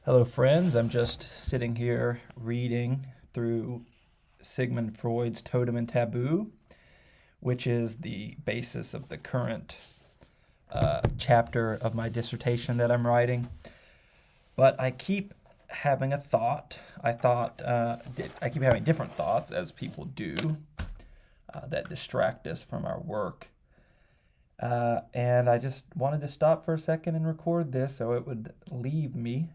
Hello, friends. I'm just sitting here reading through Sigmund Freud's Totem and Taboo, which is the basis of the current chapter of my dissertation that I'm writing. But I keep having a thought. I keep having different thoughts, as people do, that distract us from our work. And I just wanted to stop for a second and record this so it would leave me.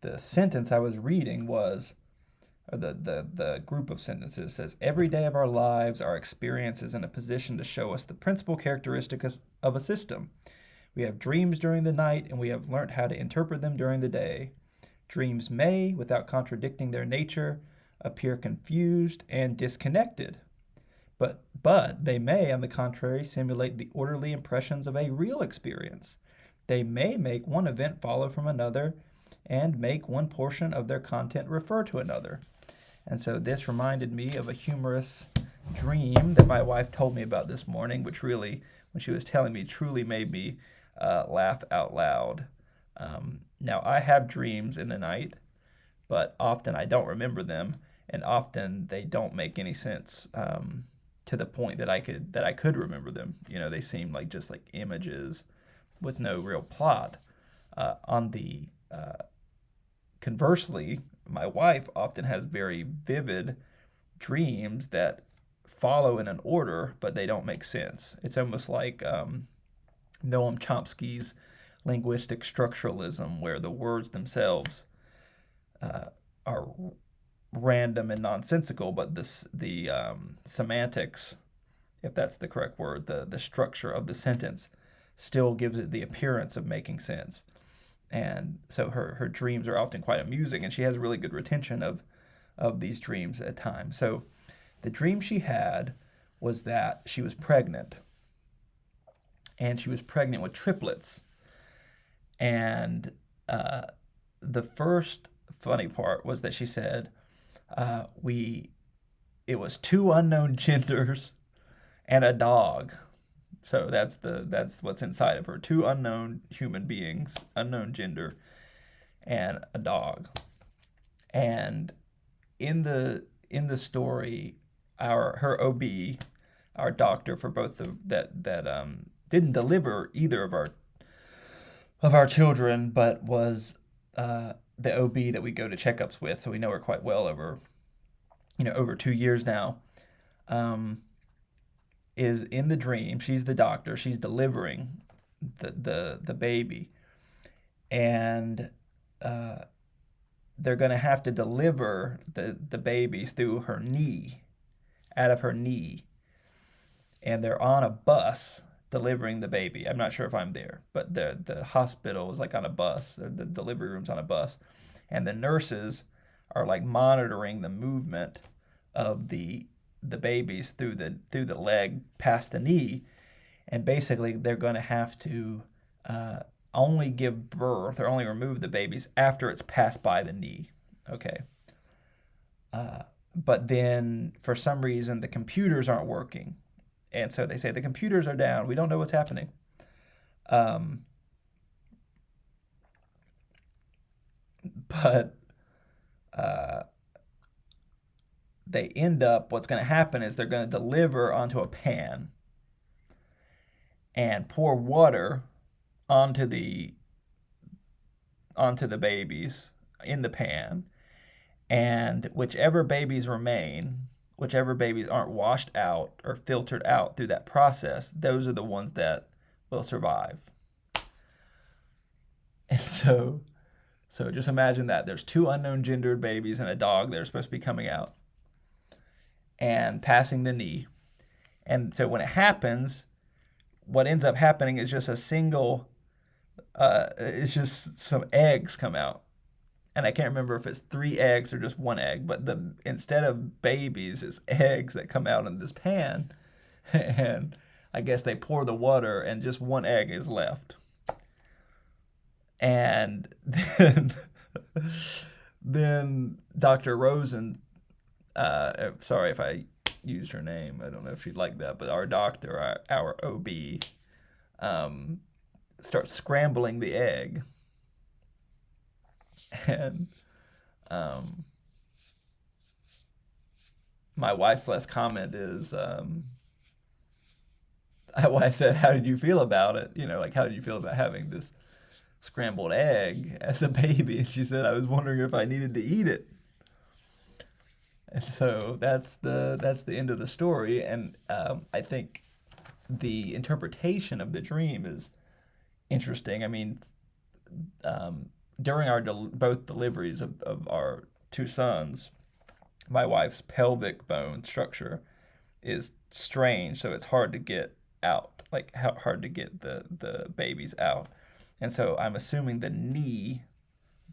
The sentence I was reading was, or the group of sentences says, every day of our lives, our experience is in a position to show us the principal characteristics of a system. We have dreams during the night, and we have learnt how to interpret them during the day. Dreams may, without contradicting their nature, appear confused and disconnected. But they may, on the contrary, simulate the orderly impressions of a real experience. They may make one event follow from another and make one portion of their content refer to another. And so this reminded me of a humorous dream that my wife told me about this morning, which really, when she was telling me, truly made me laugh out loud. Now, I have dreams in the night, but often I don't remember them, and often they don't make any sense. To the point that I could remember them. They seem like just like images with no real plot. Conversely, my wife often has very vivid dreams that follow in an order, but they don't make sense. It's almost like Noam Chomsky's linguistic structuralism, where the words themselves are random and nonsensical, but the semantics, if that's the correct word, the structure of the sentence still gives it the appearance of making sense. And so her dreams are often quite amusing, and she has really good retention of these dreams at times. So the dream she had was that she was pregnant, and she was pregnant with triplets. And the first funny part was that she said, it was two unknown genders and a dog. So that's what's inside of her. Two unknown human beings, unknown gender, and a dog. And in the story, her OB, our doctor for both that didn't deliver either of our children, but was the OB that we go to checkups with, so we know her quite well over 2 years now, is in the dream. She's the doctor. She's delivering the baby, and they're going to have to deliver the babies through her knee, out of her knee, and they're on a bus delivering the baby. I'm not sure if I'm there, but the hospital is like on a bus. The delivery room's on a bus, and the nurses are like monitoring the movement of the babies through the leg past the knee, and basically they're going to have to only give birth or only remove the babies after it's passed by the knee. Okay. But then for some reason the computers aren't working. And so they say the computers are down. We don't know what's happening. But they end up, what's going to happen is they're going to deliver onto a pan and pour water onto the babies in the pan. And whichever babies aren't washed out or filtered out through that process, those are the ones that will survive. And so just imagine that. There's two unknown gendered babies and a dog that are supposed to be coming out and passing the knee. And so when it happens, what ends up happening is just it's just some eggs come out. And I can't remember if it's 3 eggs or just 1 egg, but instead of babies, it's eggs that come out in this pan. And I guess they pour the water and just 1 egg is left. And then Dr. Rosen, sorry if I used her name, I don't know if she'd like that, but our doctor, our OB, um, starts scrambling the egg. And um, my wife's last comment is, my wife said, "How did you feel about it? Like, how did you feel about having this scrambled egg as a baby?" And she said, "I was wondering if I needed to eat it." And so that's the end of the story. And I think the interpretation of the dream is interesting. I mean, during our both deliveries of our two sons, my wife's pelvic bone structure is strange, so it's hard to get out, like hard to get the babies out. And so I'm assuming the knee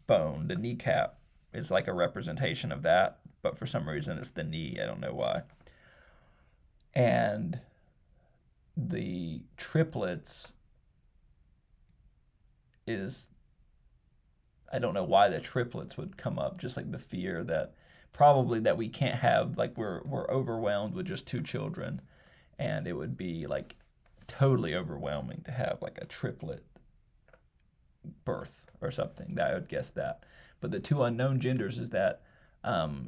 bone, the kneecap, is like a representation of that, but for some reason it's the knee. I don't know why. And the triplets is, I don't know why the triplets would come up, just like the fear that probably that we can't have, like, we're overwhelmed with just two children, and it would be like totally overwhelming to have like a triplet birth or something. That I would guess that. But the two unknown genders is that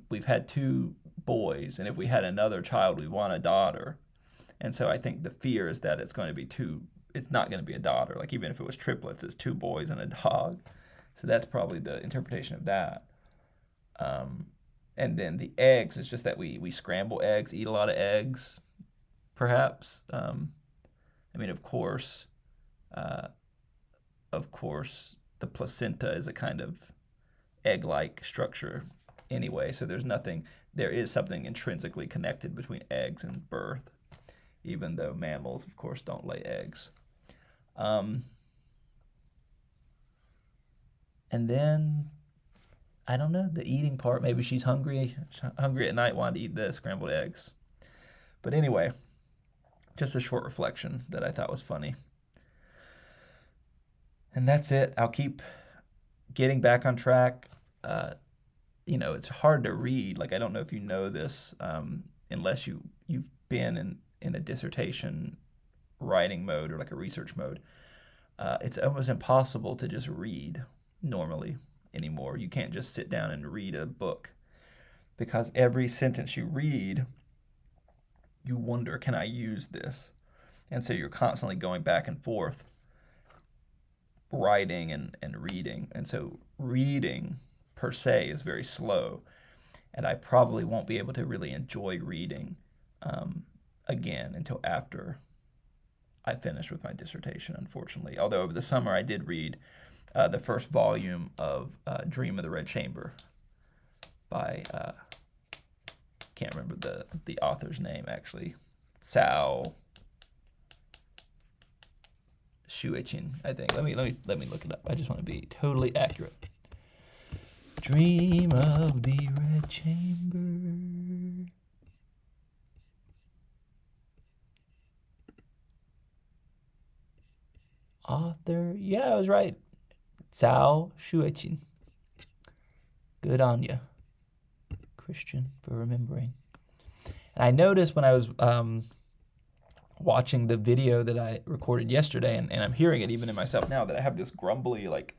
we've had two boys, and if we had another child, we want a daughter. And so I think the fear is that it's going to be two. It's not going to be a daughter. Like, even if it was triplets, it's two boys and a dog. So that's probably the interpretation of that. And then the eggs is just that we scramble eggs, eat a lot of eggs, perhaps. I mean, uh, of course, the placenta is a kind of egg-like structure anyway. So there is something intrinsically connected between eggs and birth, even though mammals, of course, don't lay eggs. And then, I don't know, the eating part. Maybe she's hungry at night, wanted to eat the scrambled eggs. But anyway, just a short reflection that I thought was funny. And that's it. I'll keep getting back on track. It's hard to read. Like, I don't know if you know this, unless you've been in a dissertation writing mode or like a research mode. It's almost impossible to just read normally anymore. You can't just sit down and read a book, because every sentence you read, you wonder, can I use this? And so you're constantly going back and forth, writing and reading. And so reading per se is very slow. And I probably won't be able to really enjoy reading again until after I finish with my dissertation, unfortunately. Although over the summer I did read the first volume of Dream of the Red Chamber by, can't remember the author's name actually, Cao Shuichin, I think. Let me look it up. I just want to be totally accurate. Dream of the Red Chamber. Author, yeah, I was right. Cao Shuichin. Good on you, Christian, for remembering. And I noticed when I was watching the video that I recorded yesterday, and I'm hearing it even in myself now, that I have this grumbly, like,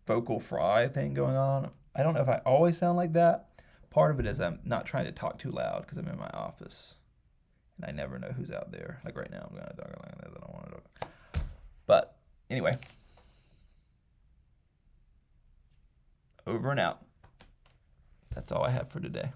vocal fry thing going on. I don't know if I always sound like that. Part of it is I'm not trying to talk too loud because I'm in my office, and I never know who's out there. Like right now, I'm going to talk like that. I don't want to talk. But anyway, over and out. That's all I have for today.